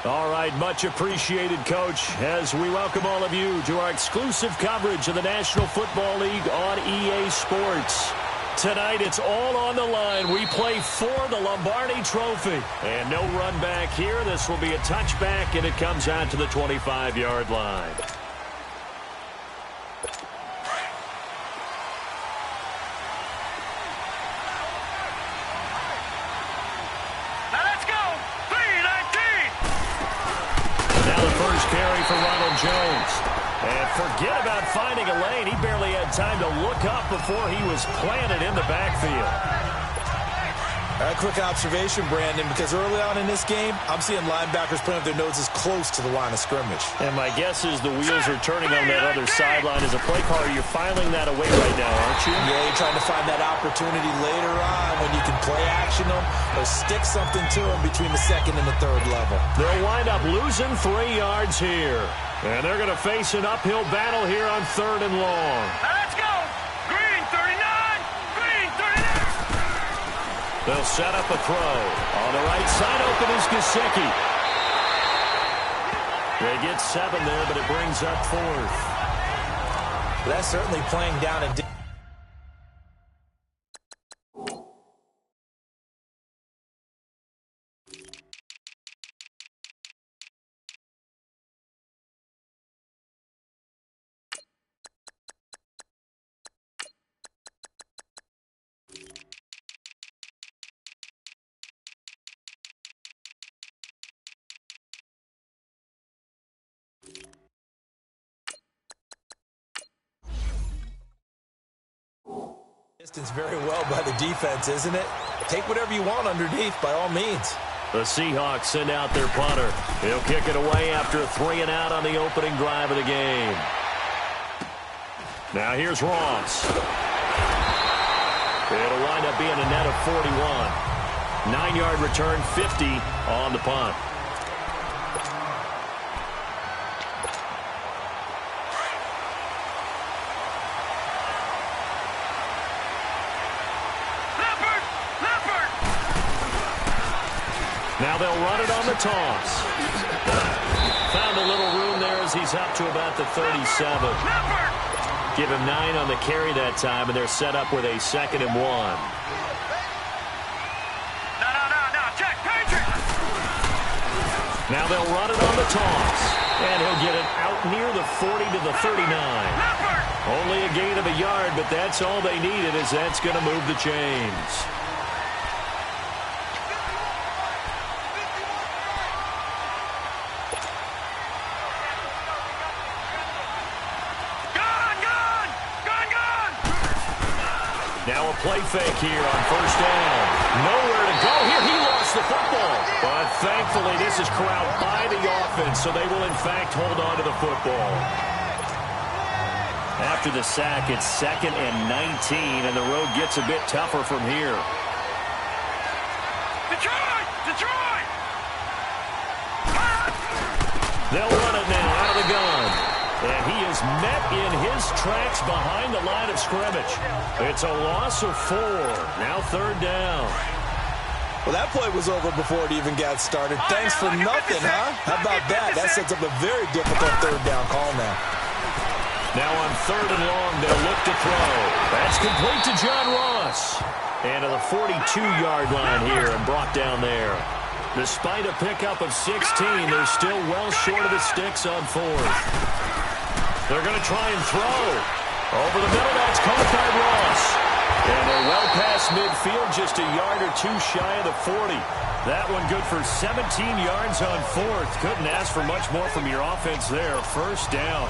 All right, much appreciated, Coach, as we welcome all of you to our exclusive coverage of the National Football League on EA Sports. Tonight, it's all on the line. We play for the Lombardi Trophy. And no run back here. This will be a touchback, and it comes out to the 25-yard line. Carry for Ronald Jones. And forget about finding a lane. He barely had time to look up before he was planted in the backfield. A quick observation, Brandon, because early on in this game, I'm seeing linebackers putting up their noses close to the line of scrimmage. And my guess is the wheels are turning on that other sideline. As a play caller, you're filing that away right now, aren't you? Yeah, you're trying to find that opportunity later on when you can play action them or stick something to them between the second and the third level. They'll wind up losing 3 yards here. And they're going to face an uphill battle here on 3rd and long. Let's go! Green 39! Green 39! They'll set up a throw. On the right side, open is Gesicki. They get 7 there, but it brings up 4th. That's certainly playing down and distance very well by the defense, isn't it? Take whatever you want underneath, by all means. The Seahawks send out their punter. He'll kick it away after a 3-and-out on the opening drive of the game. Now here's Ross. It'll wind up being a net of 41. 9-yard return, 50 on the punt. Now they'll run it on the toss. Found a little room there as he's up to about the 37. Give him 9 on the carry that time, and they're set up with a 2nd and 1. No, check, Patriot! Now they'll run it on the toss. And he'll get it out near the 40 to the 39. Only a gain of a yard, but that's all they needed, as that's going to move the chains. Now a play fake here on 1st down. Nowhere to go here. He lost the football. But thankfully, this is corralled by the offense, so they will, in fact, hold on to the football. After the sack, it's 2nd and 19, and the road gets a bit tougher from here. Detroit! Detroit! They'll run it now out of the gun. And he is met in his tracks behind the line of scrimmage. It's a loss of 4. Now 3rd down. Well, that play was over before it even got started. Thanks for nothing, huh? How about that? That sets up a very difficult 3rd down call now. Now on 3rd and long, they'll look to throw. That's complete to John Ross. And to the 42-yard line here and brought down there. Despite a pickup of 16, they're still well short of the sticks on 4th. They're going to try and throw. Over the middle, that's caught by Ross. And they're well past midfield, just a yard or 2 shy of the 40. That one good for 17 yards on 4th. Couldn't ask for much more from your offense there. 1st down.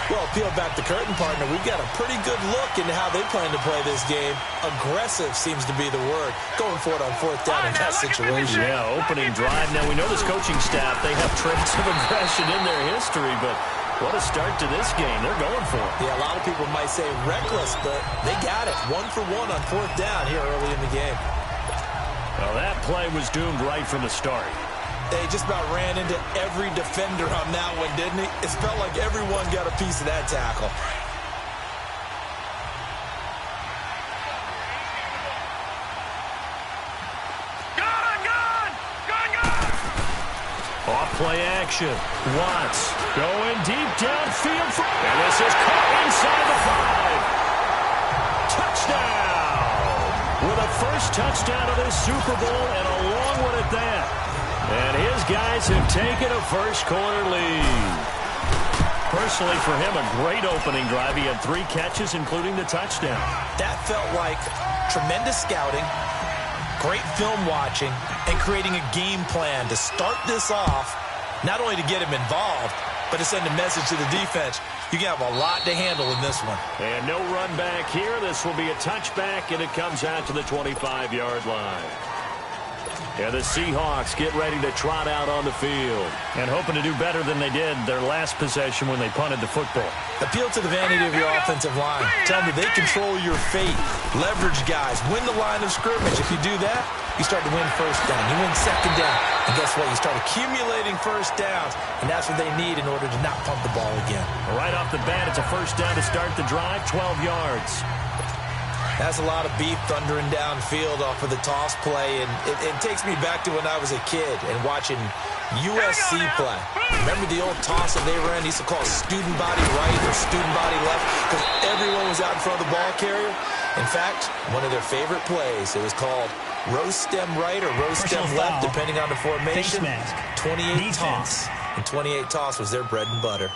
Well, peel back the curtain, partner. We've got a pretty good look into how they plan to play this game. Aggressive seems to be the word. Going for it on 4th down in that situation. Yeah, opening drive. Now, we know this coaching staff, they have traits of aggression in their history, but what a start to this game. They're going for it. Yeah, a lot of people might say reckless, but they got it. 1 for 1 on 4th down here early in the game. Well, that play was doomed right from the start. They just about ran into every defender on that one, didn't he? It felt like everyone got a piece of that tackle. play action. Watts going deep downfield. And this is caught inside the 5. Touchdown! With a first touchdown of this Super Bowl and a long one at that. And his guys have taken a first-quarter lead. Personally, for him, a great opening drive. He had 3 catches, including the touchdown. That felt like tremendous scouting, great film watching, and creating a game plan to start this off, not only to get him involved, but to send a message to the defense. You can have a lot to handle in this one. And no run back here. This will be a touchback, and it comes out to the 25-yard line. And the Seahawks get ready to trot out on the field. And hoping to do better than they did their last possession when they punted the football. Appeal to the vanity of your offensive line. Tell them that they control your fate. Leverage guys. Win the line of scrimmage. If you do that, you start to win first down. You win second down. And guess what? You start accumulating first downs. And that's what they need in order to not punt the ball again. Right off the bat, it's a first down to start the drive, 12 yards. That's a lot of beef thundering downfield off of the toss play, and it takes me back to when I was a kid and watching USC play. Remember the old toss that they ran? They used to call it student body right or student body left because everyone was out in front of the ball carrier. In fact, one of their favorite plays, it was called roast stem right or roast stem left, depending on the formation. 28 toss. And 28 toss was their bread and butter.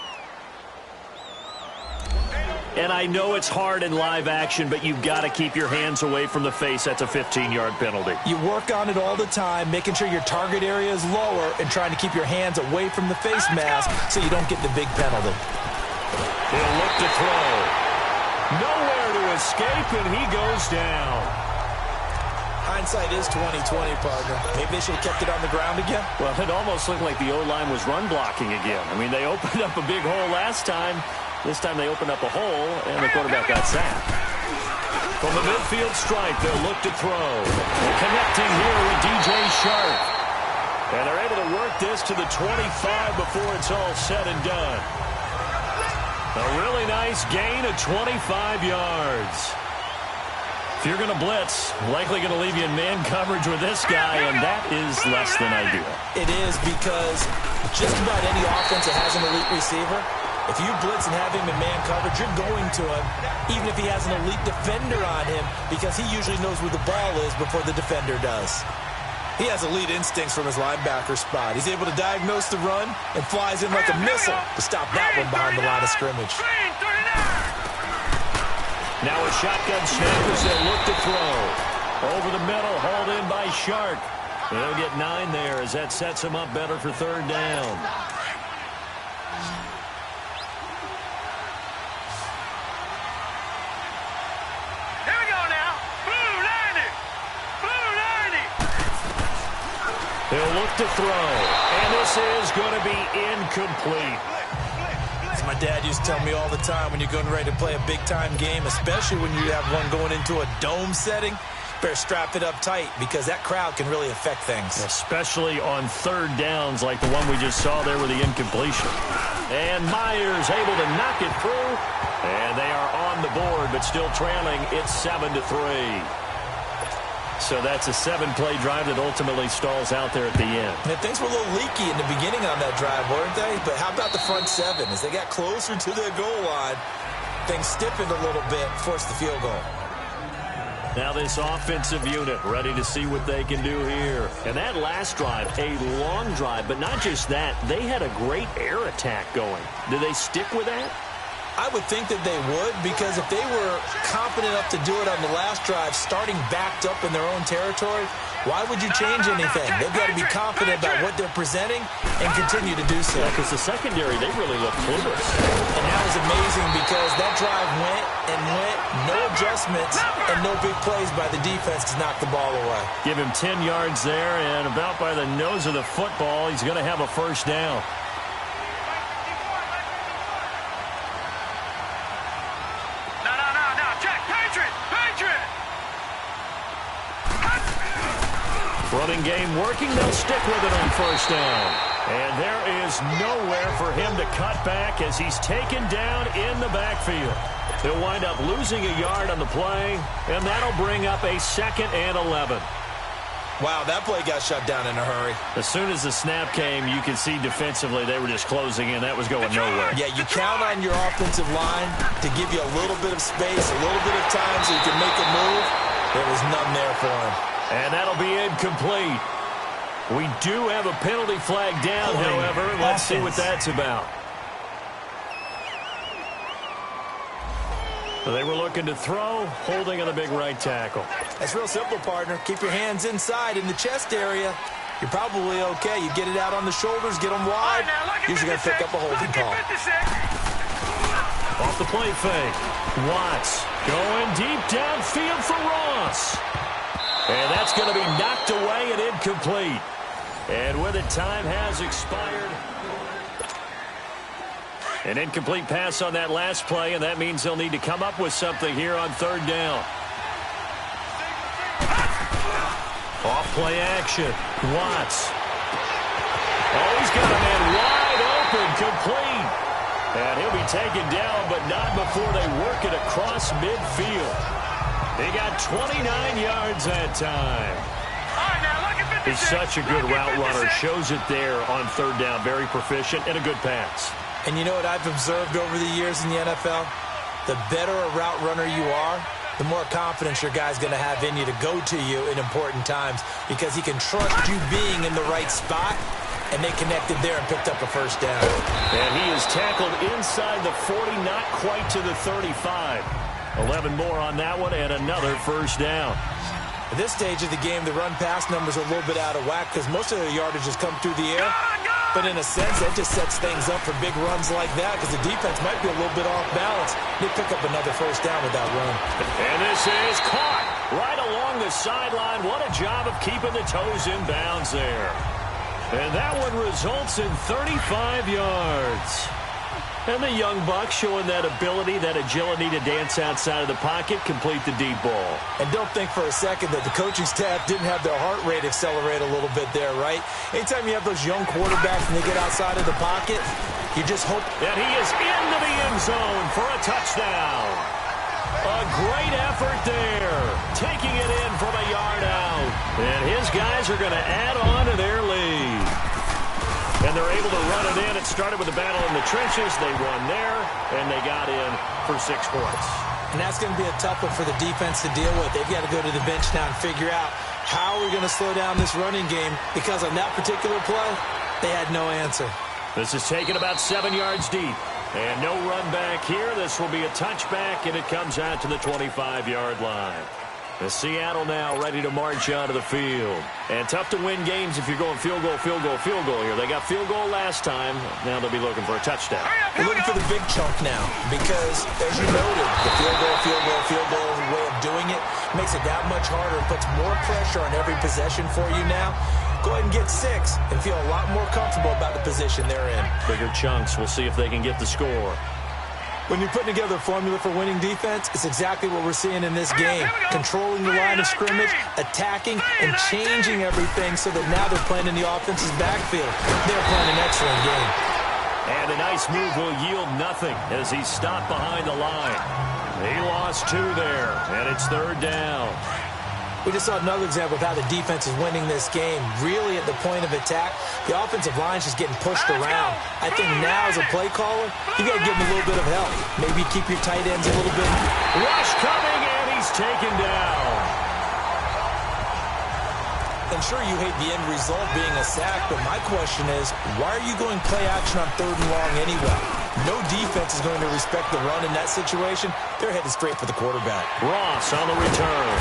And I know it's hard in live action, but you've got to keep your hands away from the face. That's a 15-yard penalty. You work on it all the time, making sure your target area is lower and trying to keep your hands away from the face mask so you don't get the big penalty. He'll look to throw. Nowhere to escape, and he goes down. Hindsight is 20/20, partner. Maybe they should have kept it on the ground again. Well, it almost looked like the O-line was run blocking again. I mean, they opened up a big hole last time. This time they opened up a hole, and the quarterback got sacked. From the midfield stripe, they'll look to throw. Connecting here with DJ Shark. And they're able to work this to the 25 before it's all said and done. A really nice gain of 25 yards. If you're going to blitz, likely going to leave you in man coverage with this guy, and that is less than ideal. It is because just about any offense that has an elite receiver, if you blitz and have him in man coverage, you're going to him, even if he has an elite defender on him, because he usually knows where the ball is before the defender does. He has elite instincts from his linebacker spot. He's able to diagnose the run and flies in like a missile to stop that one behind the line of scrimmage. Now a shotgun snap as they look to throw. Over the middle, hauled in by Shark. They'll get 9 there as that sets him up better for third down. He'll look to throw, and this is going to be incomplete. As my dad used to tell me all the time, when you're going ready to play a big-time game, especially when you have one going into a dome setting, better strap it up tight because that crowd can really affect things. Especially on third downs like the one we just saw there with the incompletion. And Myers able to knock it through, and they are on the board, but still trailing. It's 7-3. So that's a 7-play drive that ultimately stalls out there at the end. And things were a little leaky in the beginning on that drive, weren't they? But how about the front 7? As they got closer to their goal line, things stiffened a little bit, forced the field goal. Now this offensive unit ready to see what they can do here. And that last drive, a long drive, but not just that. They had a great air attack going. Do they stick with that? I would think that they would, because if they were confident enough to do it on the last drive, starting backed up in their own territory, why would you change anything? They've got to be confident about what they're presenting and continue to do so. Yeah, because the secondary, they really look clueless. And that was amazing because that drive went and went, no adjustments, and no big plays by the defense to knock the ball away. Give him 10 yards there, and about by the nose of the football, he's going to have a first down. Running game working. They'll stick with it on first down. And there is nowhere for him to cut back as he's taken down in the backfield. He'll wind up losing a yard on the play, and that'll bring up a 2nd and 11. Wow, that play got shut down in a hurry. As soon as the snap came, you could see defensively they were just closing in. That was going nowhere. Yeah, you count on your offensive line to give you a little bit of space, a little bit of time so you can make a move. There was none there for him. And that'll be incomplete. We do have a penalty flag down, however. Let's see what that's about. So they were looking to throw, holding on the big right tackle. That's real simple, partner. Keep your hands inside in the chest area. You're probably okay. You get it out on the shoulders, get them wide. Usually going to pick up a holding call. Off the play fake. Watts going deep downfield for Ross. And that's going to be knocked away and incomplete. And with it, time has expired. An incomplete pass on that last play, and that means they'll need to come up with something here on third down. Off play action. Watts. Oh, he's got a man wide open, complete. And he'll be taken down, but not before they work it across midfield. They got 29 yards that time. He's such a good route runner. Shows it there on third down. Very proficient and a good pass. And you know what I've observed over the years in the NFL? The better a route runner you are, the more confidence your guy's going to have in you to go to you in important times because he can trust you being in the right spot, and they connected there and picked up a first down. And he is tackled inside the 40, not quite to the 35. 11 more on that one, and another first down. At this stage of the game, the run-pass numbers are a little bit out of whack because most of the yardage has come through the air. But in a sense, that just sets things up for big runs like that because the defense might be a little bit off balance. They pick up another first down with that run. And this is caught right along the sideline. What a job of keeping the toes in bounds there. And that one results in 35 yards. And the young buck showing that ability, that agility to dance outside of the pocket, complete the deep ball. And don't think for a second that the coaching staff didn't have their heart rate accelerate a little bit there, right? Anytime you have those young quarterbacks and they get outside of the pocket, you just hope that he is into the end zone for a touchdown. A great effort there, taking it in from a yard out. And his guys are going to add on to their lead. And they're able to run it in. It started with a battle in the trenches. They won there, and they got in for 6 points. And that's going to be a tough one for the defense to deal with. They've got to go to the bench now and figure out how are we going to slow down this running game, because on that particular play, they had no answer. This is taken about 7 yards deep. And no run back here. This will be a touchback, and it comes out to the 25-yard line. The Seattle now ready to march onto the field. And tough to win games if you're going field goal, field goal, field goal here. They got field goal last time. Now they'll be looking for a touchdown. We're looking for the big chunk now because, as you noted, the field goal way of doing it makes it that much harder and puts more pressure on every possession for you now. Go ahead and get 6 and feel a lot more comfortable about the position they're in. Bigger chunks. We'll see if they can get the score. When you're putting together a formula for winning defense, it's exactly what we're seeing in this game. Controlling the line of scrimmage, attacking, and changing everything so that now they're playing in the offense's backfield. They're playing an excellent game. And a nice move will yield nothing as he stopped behind the line. He lost 2 there, and it's third down. We just saw another example of how the defense is winning this game. Really at the point of attack, the offensive line's just getting pushed around. I think now as a play caller, you got to give them a little bit of help. Maybe keep your tight ends a little bit. Rush coming, and he's taken down. I'm sure you hate the end result being a sack, but my question is, why are you going play action on third and long anyway? No defense is going to respect the run in that situation. They're headed straight for the quarterback. Ross on the return.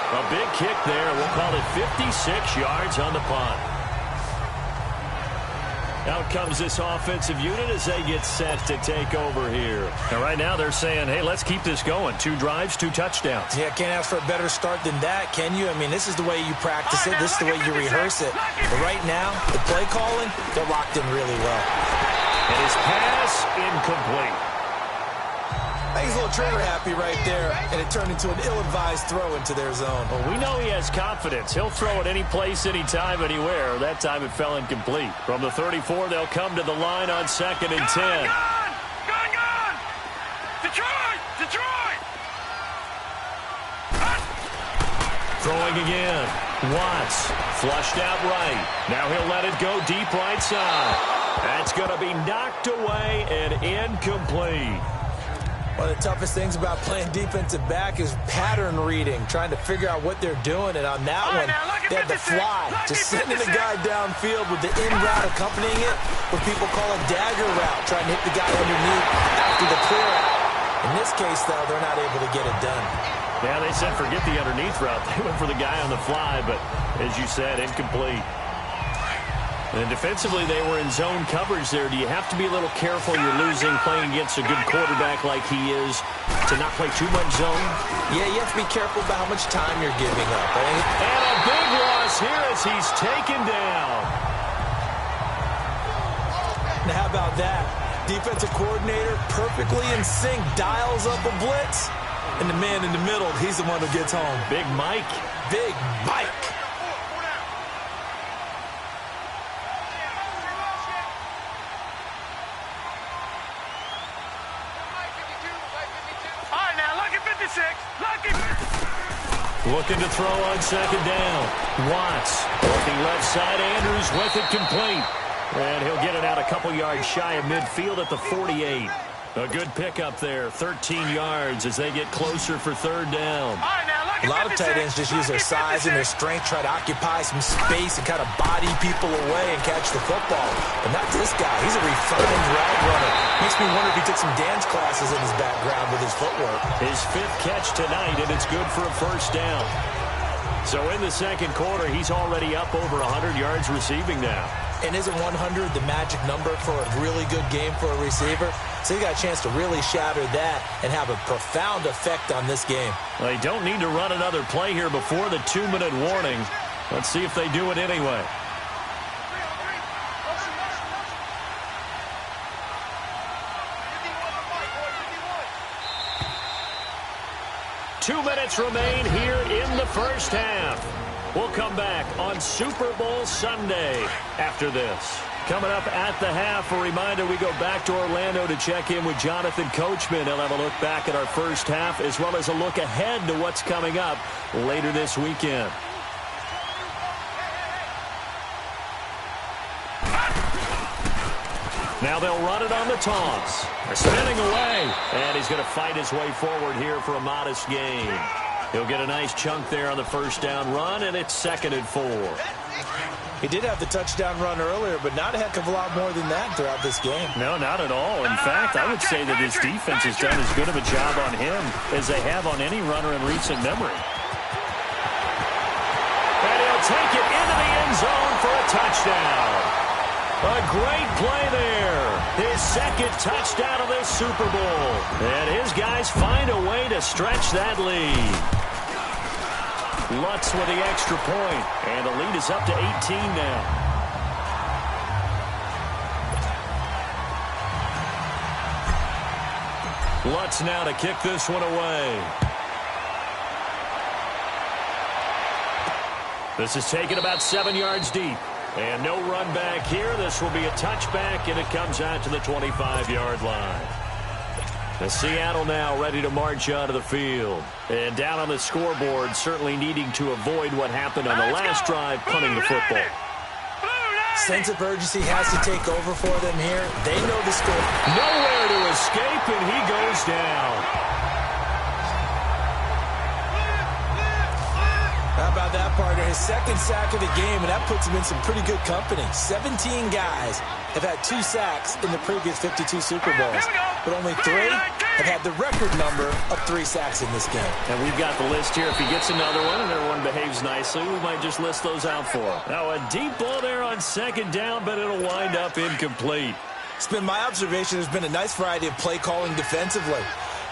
A big kick there. We'll call it 56 yards on the punt. Out comes this offensive unit as they get set to take over here. And right now they're saying, hey, let's keep this going. 2 drives, 2 touchdowns. Yeah, can't ask for a better start than that, can you? I mean, this is the way you practice it. This is the way you rehearse it. But right now, the play calling, they're locked in really well. And his pass incomplete. I think he's a little trigger happy right there, and it turned into an ill-advised throw into their zone. Well, we know he has confidence. He'll throw it any place, anytime, anywhere. That time it fell incomplete. From the 34, they'll come to the line on 2nd and 10. Gone! Detroit! Throwing again. Watts flushed out right. Now he'll let it go deep right side. That's going to be knocked away and incomplete. One of the toughest things about playing defensive back is pattern reading, trying to figure out what they're doing. And on that one, they had the fly, just sending the guy downfield with the in route accompanying it, what people call a dagger route, trying to hit the guy underneath after the clear out. In this case, though, they're not able to get it done. Yeah, they said forget the underneath route. They went for the guy on the fly, but as you said, incomplete. And defensively, they were in zone coverage there. Do you have to be a little careful? You're losing playing against a good quarterback like he is to not play too much zone? Yeah, you have to be careful about how much time you're giving up. And a big loss here as he's taken down. Now, how about that? Defensive coordinator perfectly in sync, dials up a blitz. And the man in the middle, he's the one who gets home. Big Mike. Big Mike. Looking to throw on second down. Watts working left side. Andrews with it complete. And he'll get it out a couple yards shy of midfield at the 48. A good pickup there. 13 yards as they get closer for third down. A lot of tight ends just use their size and their strength, try to occupy some space and kind of body people away and catch the football. But not this guy. He's a refined route runner. Makes me wonder if he took some dance classes in his background with his footwork. His fifth catch tonight, and it's good for a first down. So in the second quarter, he's already up over 100 yards receiving now. And isn't 100 the magic number for a really good game for a receiver? So you got a chance to really shatter that and have a profound effect on this game. Well, they don't need to run another play here before the 2-minute warning. Let's see if they do it anyway. Two minutes remain here in the first half. We'll come back on Super Bowl Sunday after this. Coming up at the half, a reminder, we go back to Orlando to check in with Jonathan Coachman. He'll have a look back at our first half as well as a look ahead to what's coming up later this weekend. Now they'll run it on the toss. They're spinning away. And he's going to fight his way forward here for a modest gain. He'll get a nice chunk there on the first down run, and it's 2nd and 4. He did have the touchdown run earlier, but not a heck of a lot more than that throughout this game. No, not at all. In fact, I would say that his defense has done as good of a job on him as they have on any runner in recent memory. And he'll take it into the end zone for a touchdown. A great play there. His second touchdown of this Super Bowl. And his guys find a way to stretch that lead. Lutz with the extra point. And the lead is up to 18 now. Lutz now to kick this one away. This is taken about 7 yards deep. And no run back here. This will be a touchback, and it comes out to the 25-yard line. The Seattle now ready to march onto the field. And down on the scoreboard, certainly needing to avoid what happened on the last drive, punting the football. Sense of urgency has to take over for them here. They know the score. Nowhere to escape, and he goes down. How about that, partner? His second sack of the game, and that puts him in some pretty good company. 17 guys have had 2 sacks in the previous 52 Super Bowls, but only 3 have had the record number of 3 sacks in this game. And we've got the list here. If he gets another one and everyone behaves nicely, we might just list those out for him. Now, a deep ball there on second down, but it'll wind up incomplete. It's been my observation there's been a nice variety of play calling defensively.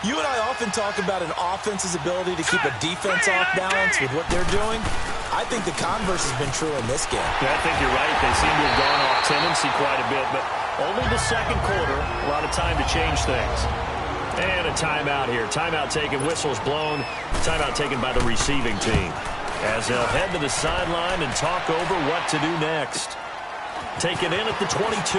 You and I often talk about an offense's ability to keep a defense off balance with what they're doing. I think the converse has been true in this game. Yeah, I think you're right. They seem to have gone off tendency quite a bit, but only the second quarter, a lot of time to change things. And a timeout here. Timeout taken, whistles blown. Timeout taken by the receiving team. As they'll head to the sideline and talk over what to do next. Taken in at the 22.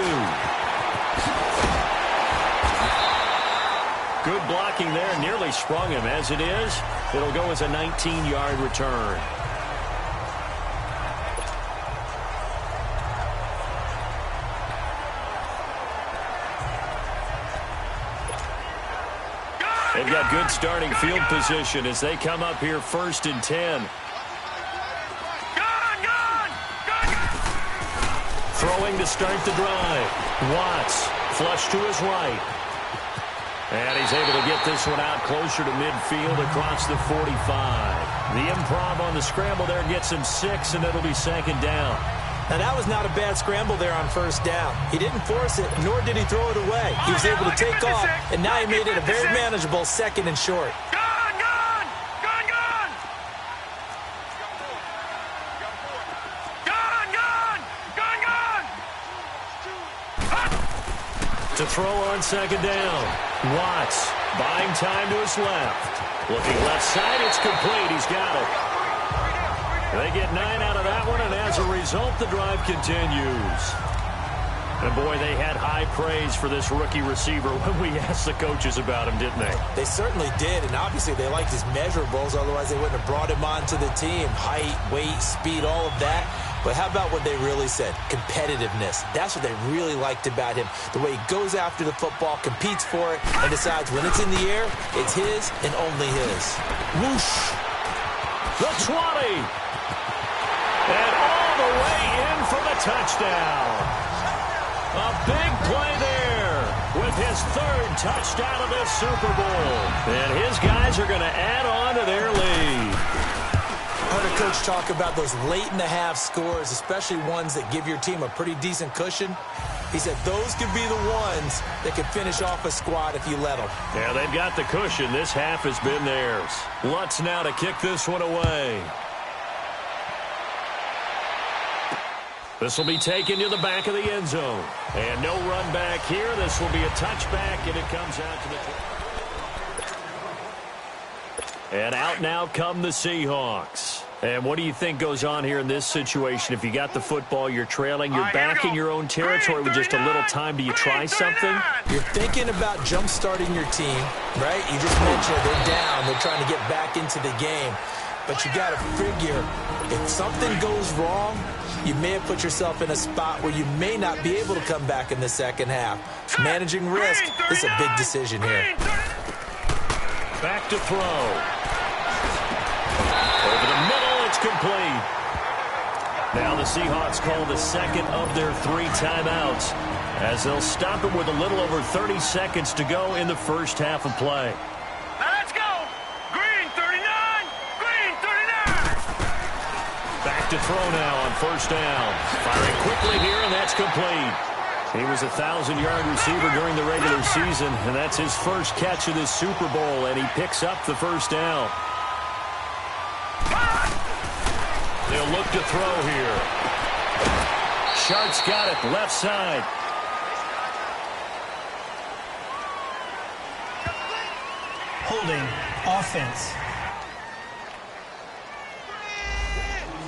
Good blocking there, nearly sprung him. As it is, it'll go as a 19-yard return. They've got good starting field position as they come up here 1st and 10. Throwing to start the drive. Watts, flush to his right. And he's able to get this one out closer to midfield across the 45. The improv on the scramble there gets him 6, and it'll be 2nd down. Now, that was not a bad scramble there on 1st down. He didn't force it, nor did he throw it away. He was able to take off, and now he made it a very manageable 2nd and short. To throw on 2nd down. Watts buying time to his left. Looking left side, it's complete. He's got it. They get 9 out of that one, and as a result, the drive continues. And, boy, they had high praise for this rookie receiver when we asked the coaches about him, didn't they? They certainly did, and obviously they liked his measurables. Otherwise, they wouldn't have brought him onto the team. Height, weight, speed, all of that. But how about what they really said? Competitiveness. That's what they really liked about him. The way he goes after the football, competes for it, and decides when it's in the air, it's his and only his. Whoosh! The 20! And all the way in for the touchdown. A big play there with his 3rd touchdown of this Super Bowl. And his guys are going to add on to their lead. I heard a coach talk about those late-in-the-half scores, especially ones that give your team a pretty decent cushion. He said those could be the ones that could finish off a squad if you let them. Yeah, they've got the cushion. This half has been theirs. Lutz now to kick this one away. This will be taken to the back of the end zone. And no run back here. This will be a touchback, and it comes out to the... And out now come the Seahawks. And what do you think goes on here in this situation? If you got the football, you're trailing, you're back in your own territory with just a little time. Do you try something? You're thinking about jump-starting your team, right? You just mentioned they're down. They're trying to get back into the game. But you got to figure, if something goes wrong, you may have put yourself in a spot where you may not be able to come back in the 2nd half. Managing risk is a big decision here. Back to throw. Over the middle, it's complete. Now the Seahawks call the 2nd of their 3 timeouts as they'll stop it with a little over 30 seconds to go in the 1st half of play. Now let's go. Green 39. Green 39. Back to throw now on 1st down. Firing quickly here, and that's complete. He was a 1,000-yard receiver during the regular season, and that's his first catch of this Super Bowl, and he picks up the 1st down. They'll look to throw here. Sharp's got it, left side. Holding offense.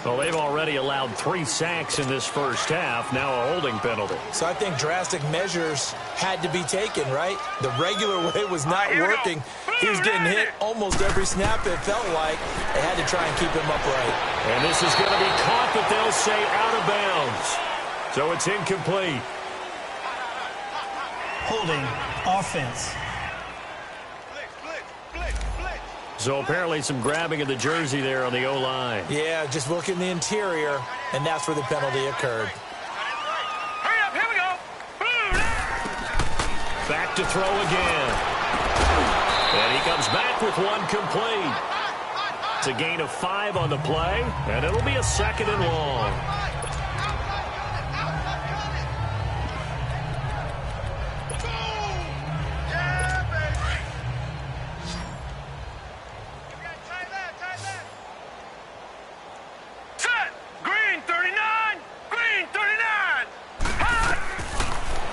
Well, they've already allowed 3 sacks in this 1st half, now a holding penalty. So I think drastic measures had to be taken, right? The regular way was not working. He was getting hit almost every snap, it felt like. They had to try and keep him upright. And this is going to be caught, but they'll say out of bounds. So it's incomplete. Holding offense. So apparently some grabbing of the jersey there on the O-line. Yeah, just look in the interior, and that's where the penalty occurred. Hurry up, here we go. Back to throw again. And he comes back with one complete. It's a gain of 5 on the play, and it'll be a 2nd and long.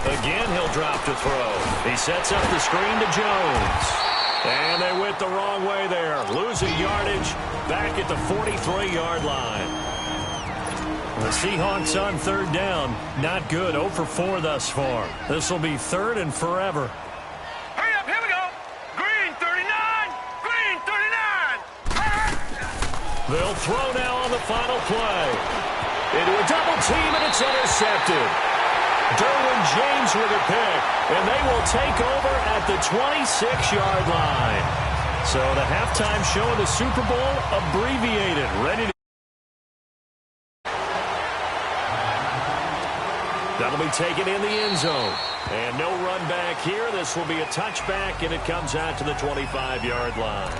Again, he'll drop to throw. He sets up the screen to Jones. And they went the wrong way there. Losing yardage back at the 43-yard line. The Seahawks on 3rd down. Not good. 0 for 4 thus far. This will be 3rd and forever. Hurry up, here we go. Green 39. Green 39. They'll throw now on the final play. Into a double team, and it's intercepted. Derwin James with a pick, and they will take over at the 26-yard line. So the halftime show of the Super Bowl abbreviated, ready to... That'll be taken in the end zone. And no run back here. This will be a touchback, and it comes out to the 25-yard line.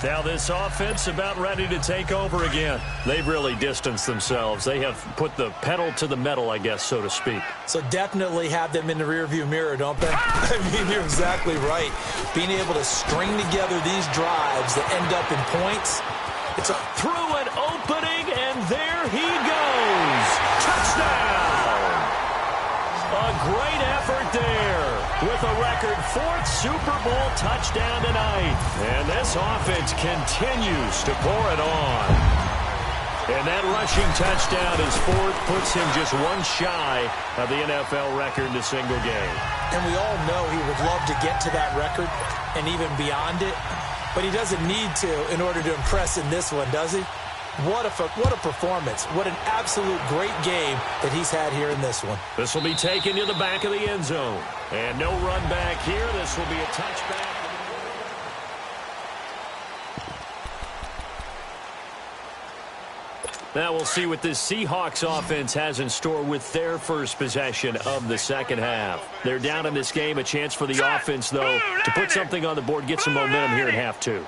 Now this offense about ready to take over again. They've really distanced themselves. They have put the pedal to the metal, I guess, so to speak. So definitely have them in the rearview mirror, don't they? I mean, you're exactly right. Being able to string together these drives that end up in points. It's through an opening, and there he goes. Touchdown! A great effort there with a record 4th Super Bowl touchdown tonight. And this offense continues to pour it on. And that rushing touchdown is 4th, puts him just one shy of the NFL record in a single game. And we all know he would love to get to that record and even beyond it. But he doesn't need to in order to impress in this one, does he? What a performance. What an absolute great game that he's had here in this one. This will be taken to the back of the end zone. And no run back here. This will be a touchback. Now we'll see what this Seahawks offense has in store with their first possession of the second half. They're down in this game. A chance for the offense, though, to put something on the board, get some momentum here in half two.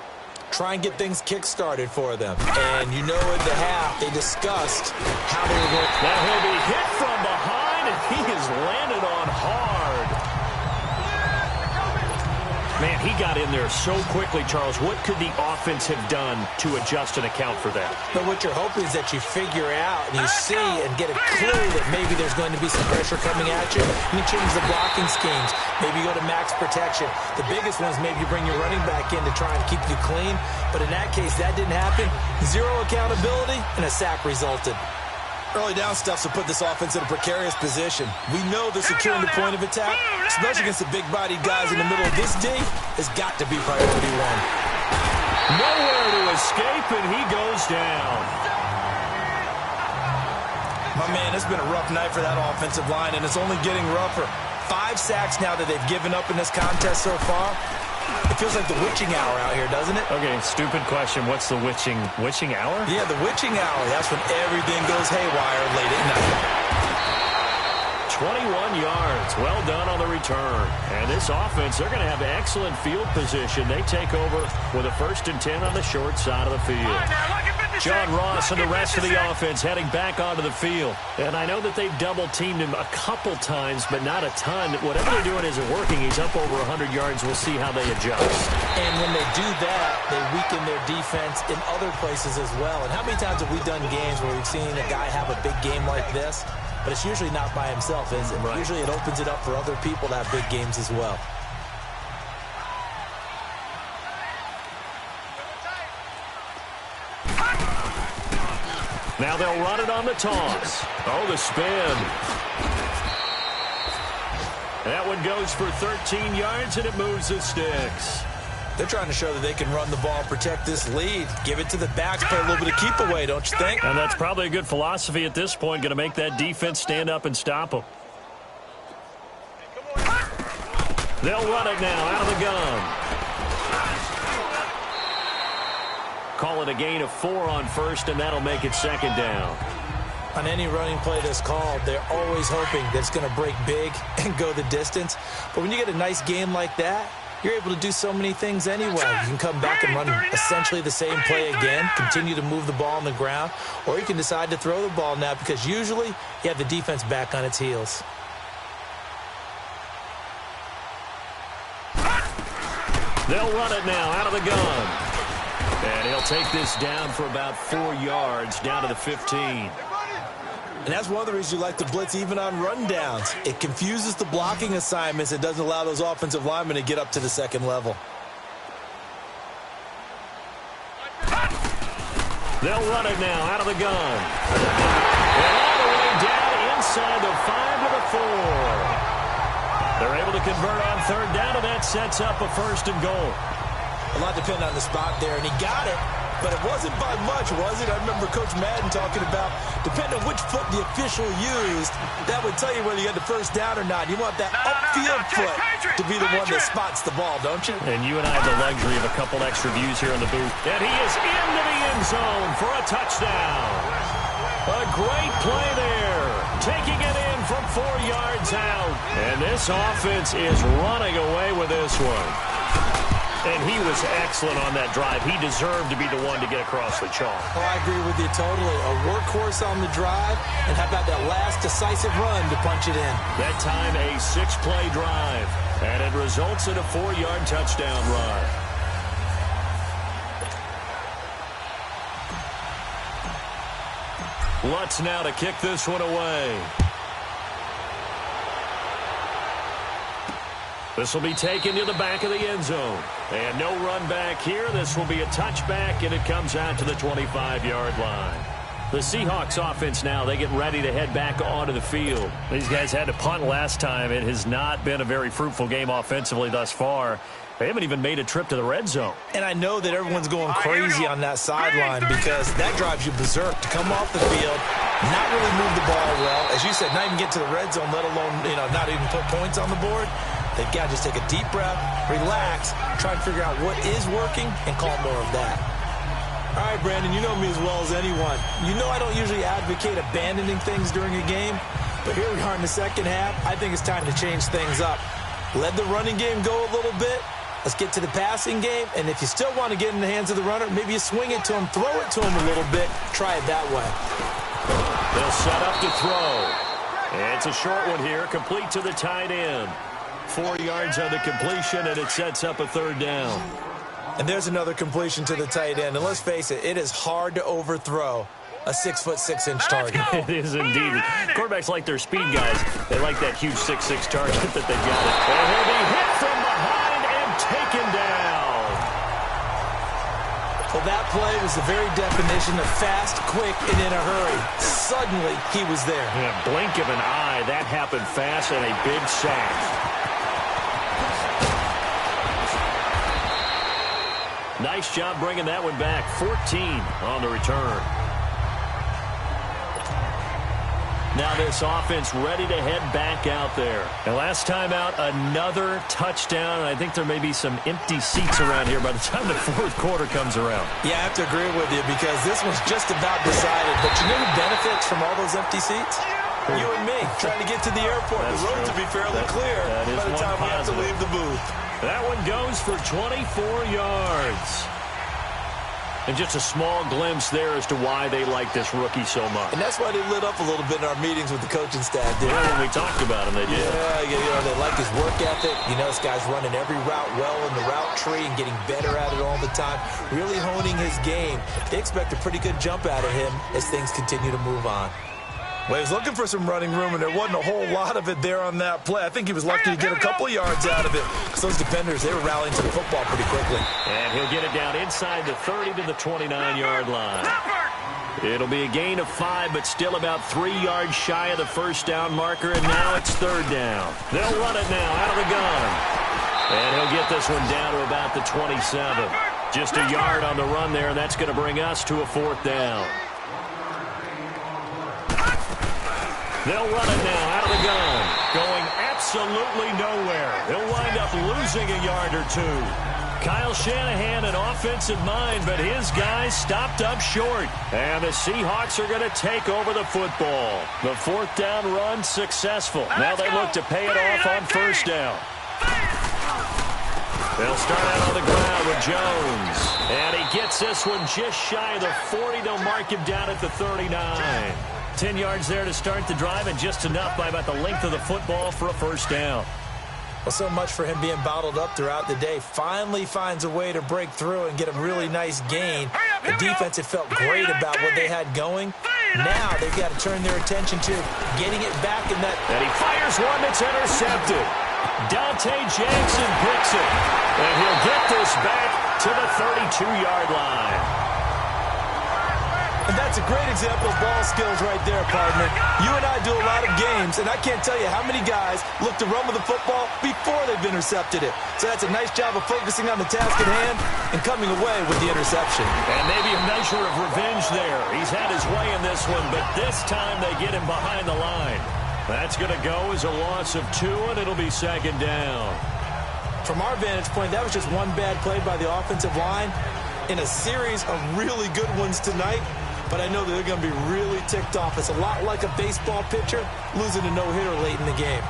Try and get things kick-started for them. And you know in the half, they discussed how they were going to... Now he'll be hit from behind, and he has landed on hard. Man, he got in there so quickly, Charles. What could the offense have done to adjust and account for that? But what you're hoping is that you figure out and you see and get a clue that maybe there's going to be some pressure coming at you. You change the blocking schemes. Maybe you go to max protection. The biggest one is maybe you bring your running back in to try and keep you clean. But in that case, that didn't happen. Zero accountability, and a sack resulted. Early down stuff will put this offense in a precarious position. We know they're securing the point of attack, especially against the big-bodied guys in the middle of this D. Has got to be priority one. Nowhere to escape, and he goes down. My man, it's been a rough night for that offensive line, and it's only getting rougher. 5 sacks now that they've given up in this contest so far. It feels like the witching hour out here, doesn't it? Okay, stupid question. What's the witching hour? Yeah, the witching hour. That's when everything goes haywire late at night. 21 yards. Well done on the return. And this offense, they're going to have excellent field position. They take over with a 1st and 10 on the short side of the field. John Ross and the rest of the offense heading back onto the field. And I know that they've double-teamed him a couple times, but not a ton. Whatever they're doing isn't working. He's up over 100 yards. We'll see how they adjust. And when they do that, they weaken their defense in other places as well. And how many times have we done games where we've seen a guy have a big game like this? But it's usually not by himself, is it? Right. Usually it opens it up for other people to have big games as well. Now they'll run it on the toss. Oh, the spin. That one goes for 13 yards, and it moves the sticks. They're trying to show that they can run the ball, protect this lead, give it to the backs, play a little bit of keep away, don't you think? And that's probably a good philosophy at this point, going to make that defense stand up and stop them. They'll run it now out of the gun. Call it a gain of 4 on 1st, and that'll make it 2nd down. On any running play that's called, they're always hoping that it's going to break big and go the distance. But when you get a nice game like that, you're able to do so many things anyway. You can come back and run essentially the same play again, continue to move the ball on the ground, or you can decide to throw the ball now because usually you have the defense back on its heels. They'll run it now out of the gun. And he'll take this down for about 4 yards, down to the 15. And that's one of the reasons you like to blitz even on rundowns. It confuses the blocking assignments. It doesn't allow those offensive linemen to get up to the 2nd level. They'll run it now out of the gun. And all the way down inside the 5 to the 4. They're able to convert on 3rd down, and that sets up a 1st and goal. A lot depends on the spot there, and he got it. but it wasn't by much, was it? I remember Coach Madden talking about, depending on which foot the official used, that would tell you whether you got the first down or not. You want that upfield foot to be the one that spots the ball, don't you? And you and I have the luxury of a couple extra views here in the booth. And he is into the end zone for a touchdown. A great play there. Taking it in from 4 yards out. And this offense is running away with this one. And he was excellent on that drive. He deserved to be the one to get across the chalk. Oh, I agree with you totally. A workhorse on the drive, and how about that last decisive run to punch it in? That time, a 6-play drive, and it results in a 4-yard touchdown run. Lutz now to kick this one away. This will be taken to the back of the end zone. And no run back here. This will be a touchback, and it comes out to the 25-yard line. The Seahawks offense now, they get ready to head back onto the field. These guys had to punt last time. It has not been a very fruitful game offensively thus far. They haven't even made a trip to the red zone. And I know that everyone's going crazy on that sideline because that drives you berserk to come off the field, not really move the ball well. As you said, not even get to the red zone, let alone, not even put points on the board. They've got to just take a deep breath, relax, try and figure out what is working, and call more of that. All right, Brandon, you know me as well as anyone. You know I don't usually advocate abandoning things during a game, but here we are in the second half. I think it's time to change things up. Let the running game go a little bit. Let's get to the passing game, and if you still want to get in the hands of the runner, maybe you swing it to him, throw it to him a little bit, try it that way. They'll set up to throw. And it's a short one here, complete to the tight end. 4 yards on the completion, and it sets up a 3rd down. And there's another completion to the tight end, and let's face it, it is hard to overthrow a 6'6" target. It is indeed. Quarterbacks like their speed guys. They like that huge 6'6" target that they got. And he'll be hit from behind and taken down. Well, that play was the very definition of fast, quick, and in a hurry. Suddenly, he was there. In a blink of an eye, that happened fast and a big sack. Nice job bringing that one back. 14 on the return. Now this offense ready to head back out there. And last time out, another touchdown. And I think there may be some empty seats around here by the time the 4th quarter comes around. Yeah, I have to agree with you because this one's just about decided. But you know who benefits from all those empty seats? You and me, trying to get to the airport. That's the roads will be fairly clear by the time we have to leave the booth. That one goes for 24 yards. And just a small glimpse there as to why they like this rookie so much. And that's why they lit up a little bit in our meetings with the coaching staff, didn't they? When we talked about him, they did. Yeah, they like his work ethic. This guy's running every route well in the route tree and getting better at it all the time, really honing his game. They expect a pretty good jump out of him as things continue to move on. Well, he was looking for some running room, and there wasn't a whole lot of it there on that play. I think he was lucky to get a couple of yards out of it because those defenders, they were rallying to the football pretty quickly. And he'll get it down inside the 30 to the 29-yard line. It'll be a gain of 5, but still about 3 yards shy of the 1st down marker, and now it's 3rd down. They'll run it now out of the gun. And he'll get this one down to about the 27. Just a yard on the run there, and that's going to bring us to a 4th down. They'll run it now out of the gun, going absolutely nowhere. He'll wind up losing a yard or 2. Kyle Shanahan, an offensive mind, but his guys stopped up short. And the Seahawks are going to take over the football. The 4th down run successful. Now they look to pay it off on 1st down. They'll start out on the ground with Jones. And he gets this one just shy of the 40. They'll mark him down at the 39. 10 yards there to start the drive, and just enough by about the length of the football for a 1st down. Well, so much for him being bottled up throughout the day. Finally finds a way to break through and get a really nice gain. The defense had felt great about what they had going. Now they've got to turn their attention to getting it back in that. And he fires one that's intercepted. Dante Jackson picks it. And he'll get this back to the 32-yard line. And that's a great example of ball skills right there, partner. You and I do a lot of games, and I can't tell you how many guys look to run with the football before they've intercepted it. So that's a nice job of focusing on the task at hand and coming away with the interception. And maybe a measure of revenge there. He's had his way in this one, but this time they get him behind the line. That's going to go as a loss of 2, and it'll be second down. From our vantage point, that was just one bad play by the offensive line in a series of really good ones tonight. But I know that they're going to be really ticked off. It's a lot like a baseball pitcher losing a no-hitter late in the game.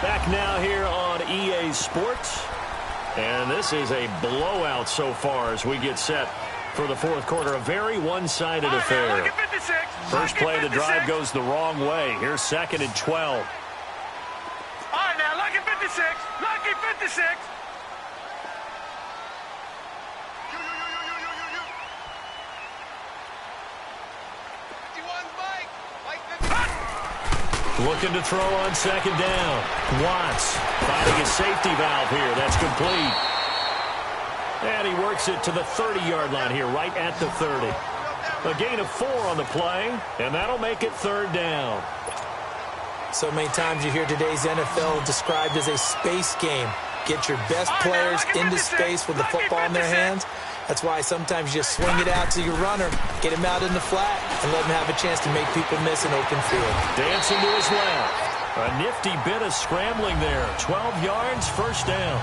Back now here on EA Sports. And this is a blowout so far as we get set for the fourth quarter. A very one-sided affair. First play of the drive goes the wrong way. Here's 2nd and 12. All right, now, lucky 56. Lucky 56. Looking to throw on 2nd down. Watts finding a safety valve here. That's complete. And he works it to the 30-yard line here, right at the 30. A gain of 4 on the play, and that'll make it 3rd down. So many times you hear today's NFL described as a space game. Get your best players into space with the football in their hands. That's why sometimes you just swing it out to your runner, get him out in the flat, and let him have a chance to make people miss an open field. Dancing to his left. A nifty bit of scrambling there. 12 yards, first down.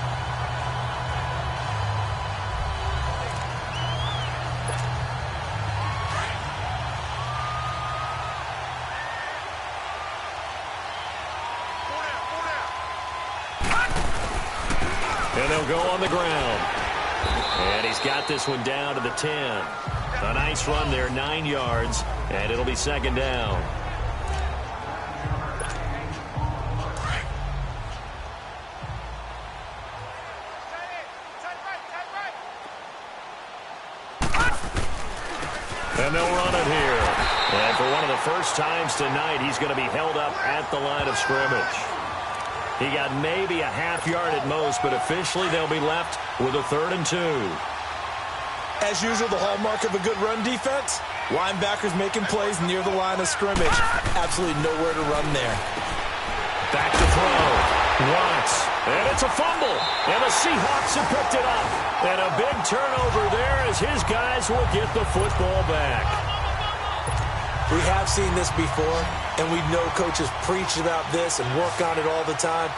And they'll go on the ground. And he's got this one down to the 10. A nice run there, 9 yards, and it'll be 2nd down. And they'll run it here. And for one of the first times tonight, he's going to be held up at the line of scrimmage. He got maybe a half yard at most, but officially they'll be left with a 3rd and 2. As usual, the hallmark of a good run defense, linebackers making plays near the line of scrimmage. Absolutely nowhere to run there. Back to throw. Watts. And it's a fumble. And the Seahawks have picked it up. And a big turnover there as his guys will get the football back. We have seen this before, and we know coaches preach about this and work on it all the time.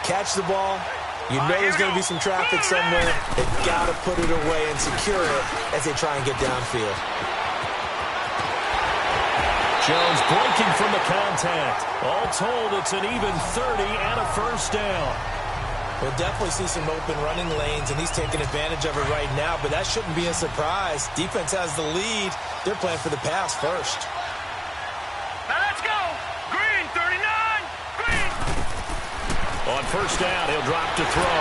Catch the ball. You know there's going to be some traffic somewhere. They've got to put it away and secure it as they try and get downfield. Jones breaking from the contact. All told, it's an even 30 and a first down. We'll definitely see some open running lanes, and he's taking advantage of it right now, but that shouldn't be a surprise. Defense has the lead. They're playing for the pass first. Now let's go. Green, 39. Green. On first down, he'll drop to throw.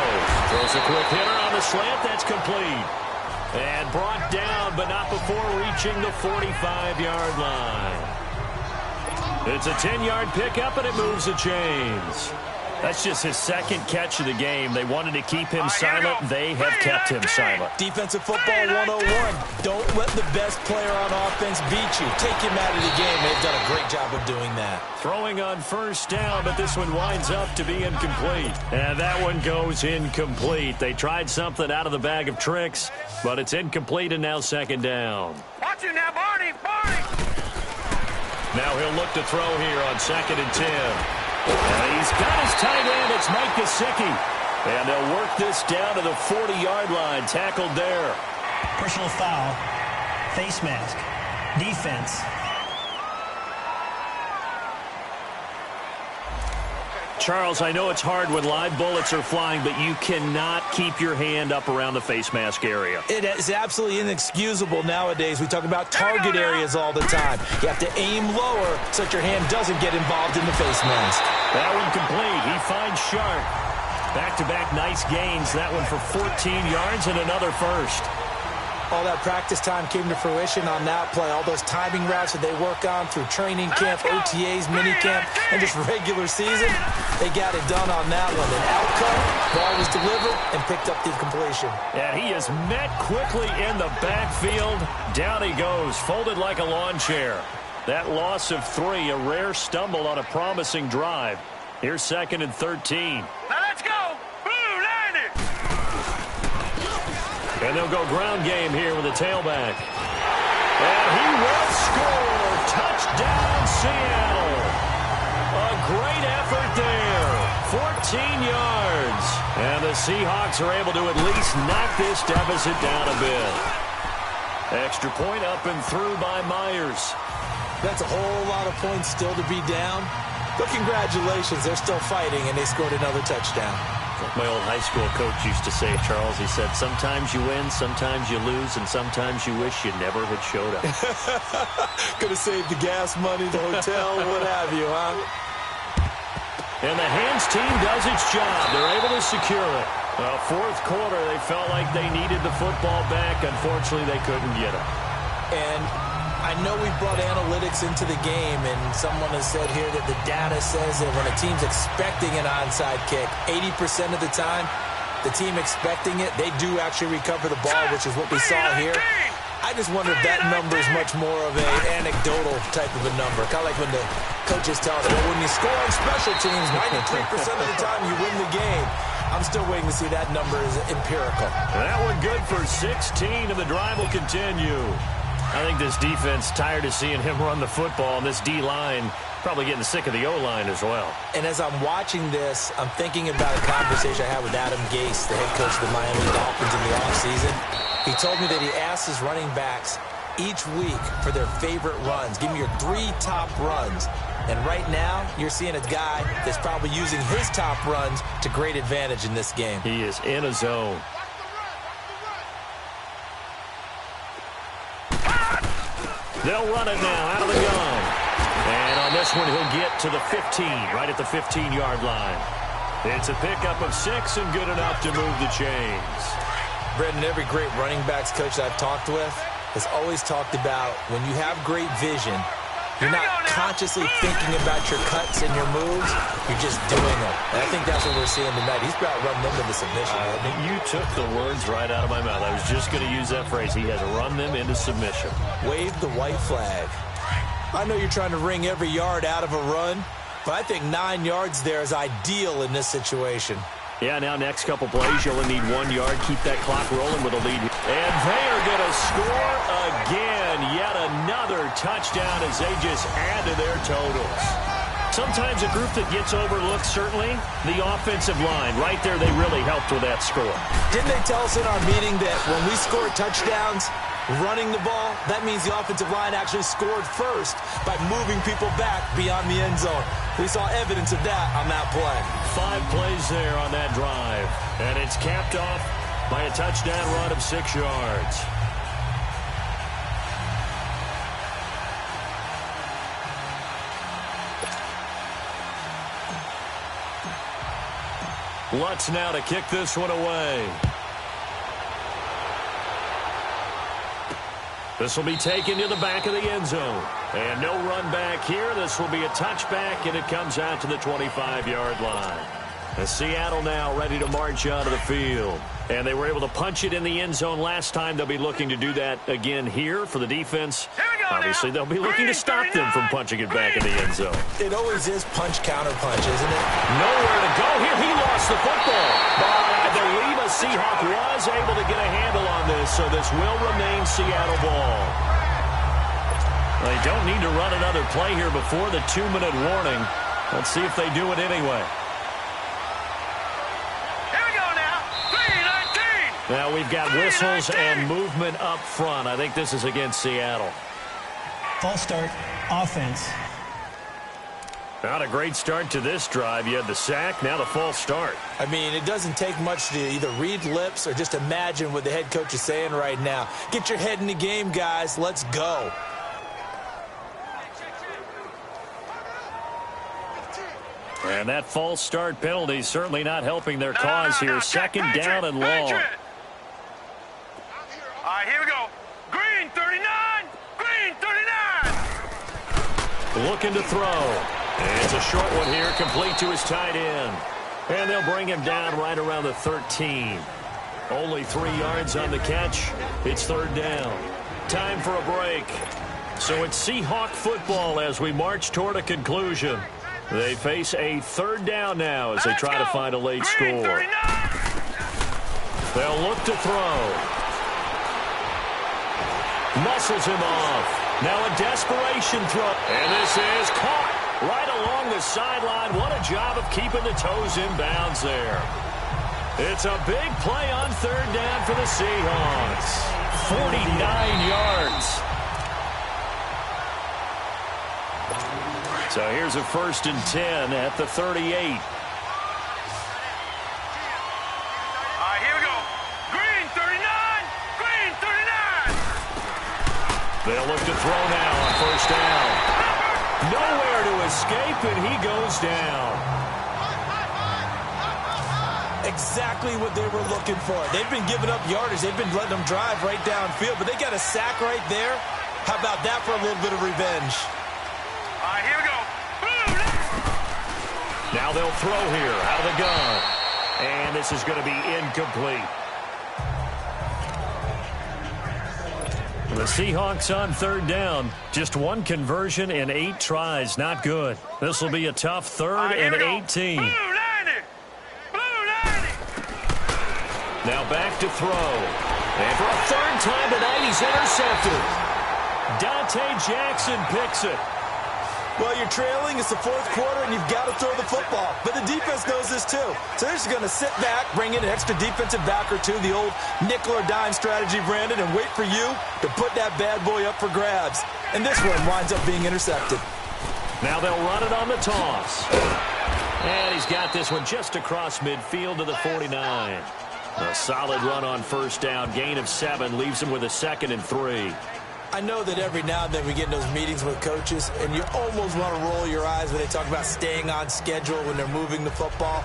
Throws a quick hitter on the slant. That's complete. And brought down, but not before reaching the 45-yard line. It's a 10-yard pickup, and it moves the chains. That's just his 2nd catch of the game. They wanted to keep him silent. They have kept him silent. Defensive football 101. Don't let the best player on offense beat you. Take him out of the game. They've done a great job of doing that. Throwing on first down, but this one winds up to be incomplete. And that one goes incomplete. They tried something out of the bag of tricks, but it's incomplete and now 2nd down. Watch it now, Barney. Barney. Now he'll look to throw here on 2nd and 10. And he's got his tight end. It's Mike Gesicki. And they'll work this down to the 40-yard line. Tackled there. Personal foul. Face mask. Defense. Charles, I know it's hard when live bullets are flying, but you cannot keep your hand up around the face mask area. It is absolutely inexcusable nowadays. We talk about target areas all the time. You have to aim lower so that your hand doesn't get involved in the face mask. That one complete. He finds Sharp. Back-to-back nice gains. That one for 14 yards and another first. All that practice time came to fruition on that play. All those timing routes that they work on through training camp, OTAs, minicamp, and just regular season, they got it done on that one. An outcome, ball delivered and picked up the completion. And he is met quickly in the backfield. Down he goes, folded like a lawn chair. That loss of 3, a rare stumble on a promising drive. Here's 2nd and 13. Now let's go. Blue 90. And they'll go ground game here with a tailback. And he will score. Touchdown, Seattle. A great effort there. 14 yards. And the Seahawks are able to at least knock this deficit down a bit. Extra point up and through by Myers. That's a whole lot of points still to be down. But congratulations, they're still fighting, and they scored another touchdown. My old high school coach used to say, Charles, he said, sometimes you win, sometimes you lose, and sometimes you wish you never had showed up. Could have saved the gas money, the hotel, what have you, huh? And the hands team does its job. They're able to secure it. Well, 4th quarter, they felt like they needed the football back. Unfortunately, they couldn't get it. And I know we brought analytics into the game, and someone has said here that the data says that when a team's expecting an onside kick, 80% of the time, the team expecting it, they do actually recover the ball, which is what we saw here. I just wonder if that number is much more of an anecdotal type of a number. Kind of like when the coaches tell us, well, when you score on special teams, 93% of the time you win the game. I'm still waiting to see that number is empirical. That one good for 16, and the drive will continue. I think this defense tired of seeing him run the football, and this D-line probably getting sick of the O-line as well. And as I'm watching this, I'm thinking about a conversation I had with Adam Gase, the head coach of the Miami Dolphins in the offseason. He told me that he asked his running backs each week for their favorite runs. Give me your 3 top runs. And right now, you're seeing a guy that's probably using his top runs to great advantage in this game. He is in a zone. They'll run it now out of the gun. And on this one, he'll get to the 15, right at the 15-yard line. It's a pickup of 6 and good enough to move the chains. Brendan, every great running backs coach that I've talked with has always talked about when you have great vision, you're not consciously thinking about your cuts and your moves. You're just doing them. And I think that's what we're seeing tonight. He's about run them into submission. You took the words right out of my mouth. I was just going to use that phrase. He has run them into submission. Wave the white flag. I know you're trying to wring every yard out of a run, but I think 9 yards there is ideal in this situation. Yeah, now next couple plays, you'll only need 1 yard. Keep that clock rolling with a lead. And they are going to score again. Yet another touchdown as they just add to their totals. Sometimes a group that gets overlooked, certainly, the offensive line. Right there, they really helped with that score. Didn't they tell us in our meeting that when we score touchdowns, running the ball, that means the offensive line actually scored first by moving people back beyond the end zone. We saw evidence of that on that play. 5 plays there on that drive. And it's capped off by a touchdown run of 6 yards. Lutz now to kick this one away. This will be taken to the back of the end zone. And no run back here. This will be a touchback, and it comes out to the 25-yard line. And Seattle now ready to march out of the field. And they were able to punch it in the end zone last time. They'll be looking to do that again here for the defense. Obviously, they'll be looking to stop them from punching it back in the end zone. It always is punch-counter-punch, isn't it? Nowhere to go here. He lost the football. But I believe a Seahawk was able to get a handle on this, so this will remain Seattle ball. They don't need to run another play here before the 2-minute warning. Let's see if they do it anyway. Here we go now. 3-19. Now we've got whistles and movement up front. I think this is against Seattle. False start, offense. Not a great start to this drive. You had the sack, now the false start. I mean, it doesn't take much to either read lips or just imagine what the head coach is saying right now. Get your head in the game, guys. Let's go. And that false start penalty is certainly not helping their cause here. Second down and long. All right, here we go. Green 39. Green 39. Looking to throw. And it's a short one here, complete to his tight end. And they'll bring him down right around the 13. Only 3 yards on the catch. It's third down. Time for a break. So it's Seahawk football as we march toward a conclusion. They face a third down now as they try to find a late score. They'll look to throw. Muscles him off. Now a desperation throw. And this is caught right along the sideline. What a job of keeping the toes in bounds there. It's a big play on third down for the Seahawks. 49 yards. So here's a 1st and 10 at the 38. All right, here we go. Green 39. Green 39. They'll look to throw now on 1st down. Nowhere to escape, and he goes down. Exactly what they were looking for. They've been giving up yardage. They've been letting them drive right downfield, but they got a sack right there. How about that for a little bit of revenge? All right, here we go. Now they'll throw here out of the gun. And this is going to be incomplete. The Seahawks on third down. Just 1 conversion in 8 tries. Not good. This will be a tough 3rd and 18. Blue 90. Blue 90. Now back to throw. And for a 3rd time tonight, he's intercepted. Dante Jackson picks it. Well, you're trailing. It's the 4th quarter, and you've got to throw the football. But the defense knows this, too. So they're just going to sit back, bring in an extra defensive back or two, the old nickel or dime strategy, Brandon, and wait for you to put that bad boy up for grabs. And this one winds up being intercepted. Now they'll run it on the toss. And he's got this one just across midfield to the 49. A solid run on 1st down. Gain of 7 leaves him with a 2nd and 3. I know that every now and then we get in those meetings with coaches, and you almost want to roll your eyes when they talk about staying on schedule when they're moving the football.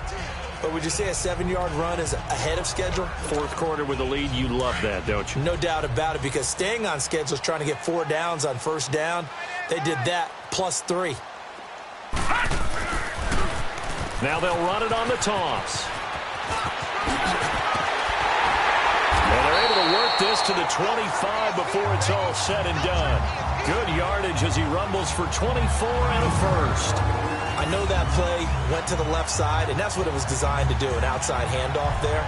But would you say a 7-yard run is ahead of schedule? 4th quarter with the lead, you love that, don't you? No doubt about it, because staying on schedule is trying to get 4 downs on 1st down. They did that plus 3. Now they'll run it on the toss. And they're able to work this to the 25 before it's all said and done. Good yardage as he rumbles for 24 and a 1st. I know that play went to the left side, and that's what it was designed to do, an outside handoff there.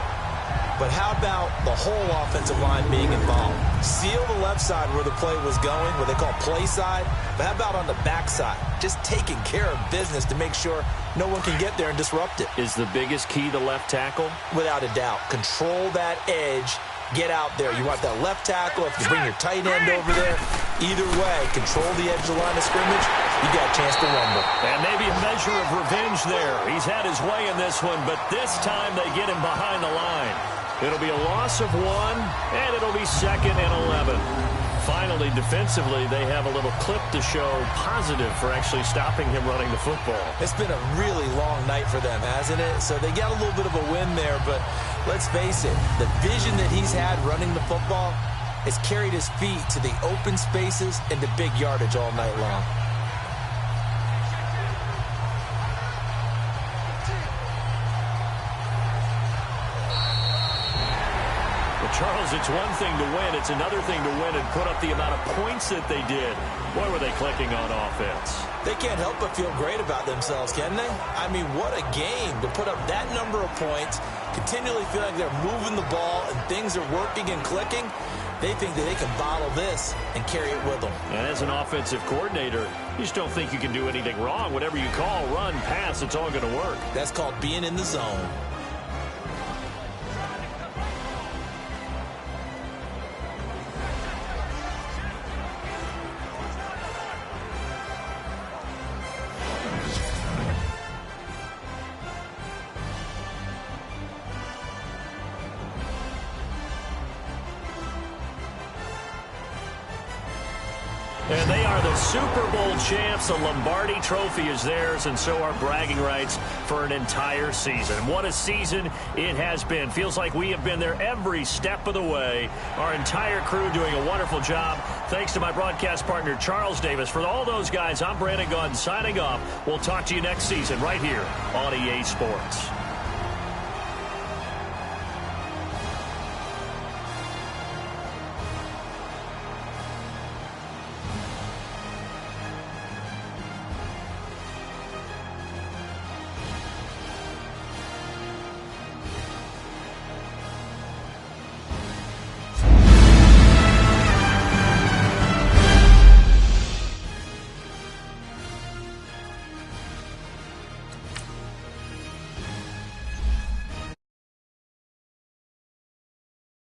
But how about the whole offensive line being involved? Seal the left side where the play was going, what they call play side. But how about on the back side? Just taking care of business to make sure no one can get there and disrupt it. Is the biggest key the left tackle? Without a doubt. Control that edge. Get out there. You want that left tackle. If you bring your tight end over there, either way, control the edge of the line of scrimmage, you got a chance to rumble. And maybe a measure of revenge there. He's had his way in this one, but this time they get him behind the line. It'll be a loss of 1, and it'll be 2nd and 11. Finally, defensively, they have a little clip to show positive for actually stopping him running the football. It's been a really long night for them, hasn't it? So they got a little bit of a win there, but let's face it, the vision that he's had running the football has carried his feet to the open spaces and the big yardage all night long. Charles, it's one thing to win. It's another thing to win and put up the amount of points that they did. Boy, were they clicking on offense. They can't help but feel great about themselves, can they? I mean, what a game to put up that number of points, continually feel like they're moving the ball and things are working and clicking. They think that they can bottle this and carry it with them. And as an offensive coordinator, you just don't think you can do anything wrong. Whatever you call, run, pass, it's all going to work. That's called being in the zone. And they are the Super Bowl champs. The Lombardi Trophy is theirs, and so are bragging rights for an entire season. What a season it has been. Feels like we have been there every step of the way. Our entire crew doing a wonderful job. Thanks to my broadcast partner, Charles Davis. For all those guys, I'm Brandon Gaudin signing off. We'll talk to you next season right here on EA Sports.